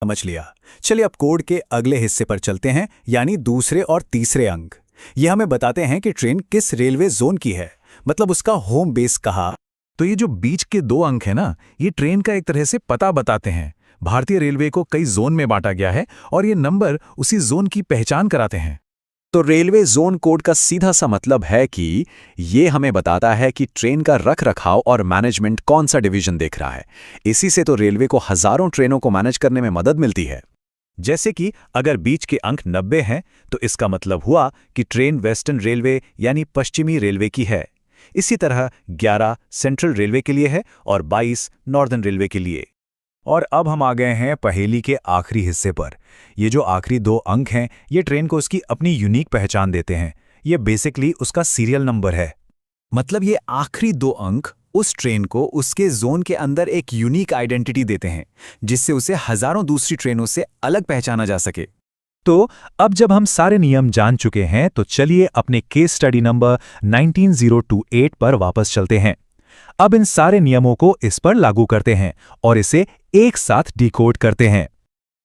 समझ लिया। चलिए अब कोड के अगले हिस्से पर चलते हैं, यानी दूसरे और तीसरे अंक। ये हमें बताते हैं कि ट्रेन किस रेलवे जोन की है, मतलब उसका होम बेस कहाँ। तो ये जो बीच के 2 अंक है ना, ये ट्रेन का एक तरह से पता बताते हैं। भारतीय रेलवे को कई जोन में बांटा गया है और ये नंबर उसी जोन की पहचान कराते हैं। तो रेलवे जोन कोड का सीधा सा मतलब है कि ये हमें बताता है कि ट्रेन का रख रखाव और मैनेजमेंट कौन सा डिवीजन देख रहा है। इसी से तो रेलवे को हजारों ट्रेनों को मैनेज करने में मदद मिलती है। जैसे कि अगर बीच के अंक 90 हैं तो इसका मतलब हुआ कि ट्रेन वेस्टर्न रेलवे यानी पश्चिमी रेलवे की है। इसी तरह 11 सेंट्रल रेलवे के लिए है और 22 नॉर्दर्न रेलवे के लिए। और अब हम आ गए हैं पहेली के आखिरी हिस्से पर। ये जो आखिरी 2 अंक हैं, ये ट्रेन को उसकी अपनी यूनिक पहचान देते हैं। ये बेसिकली उसका सीरियल नंबर है। मतलब ये आखिरी 2 अंक उस ट्रेन को उसके जोन के अंदर एक यूनिक आइडेंटिटी देते हैं, जिससे उसे हजारों दूसरी ट्रेनों से अलग पहचाना जा सके। तो अब जब हम सारे नियम जान चुके हैं तो चलिए अपने केस स्टडी नंबर 19028 पर वापस चलते हैं। अब इन सारे नियमों को इस पर लागू करते हैं और इसे एक साथ डिकोड करते हैं।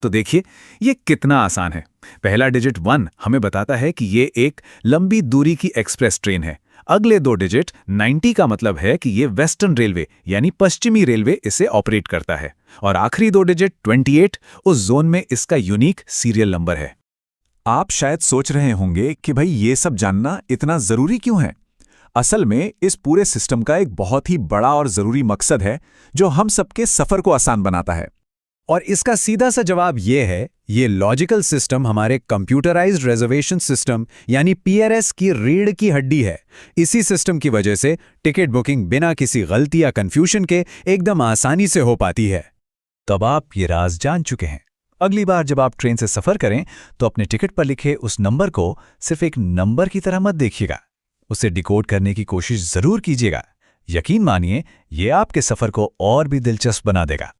तो देखिए ये कितना आसान है। पहला डिजिट 1 हमें बताता है कि ये एक लंबी दूरी की एक्सप्रेस ट्रेन है। अगले 2 डिजिट 90 का मतलब है कि ये वेस्टर्न रेलवे यानी पश्चिमी रेलवे इसे ऑपरेट करता है। और आखिरी 2 डिजिट 28 उस जोन में इसका यूनिक सीरियल नंबर है। आप शायद सोच रहे होंगे कि भाई ये सब जानना इतना जरूरी क्यों है। असल में इस पूरे सिस्टम का एक बहुत ही बड़ा और जरूरी मकसद है जो हम सबके सफर को आसान बनाता है। और इसका सीधा सा जवाब ये है, ये लॉजिकल सिस्टम हमारे कंप्यूटराइज्ड रिजर्वेशन सिस्टम यानी पीआरएस की रीढ़ की हड्डी है। इसी सिस्टम की वजह से टिकट बुकिंग बिना किसी गलती या कंफ्यूजन के एकदम आसानी से हो पाती है। तब आप ये राज जान चुके हैं। अगली बार जब आप ट्रेन से सफर करें तो अपने टिकट पर लिखे उस नंबर को सिर्फ एक नंबर की तरह मत देखिएगा, उसे डिकोड करने की कोशिश जरूर कीजिएगा। यकीन मानिए, ये आपके सफर को और भी दिलचस्प बना देगा।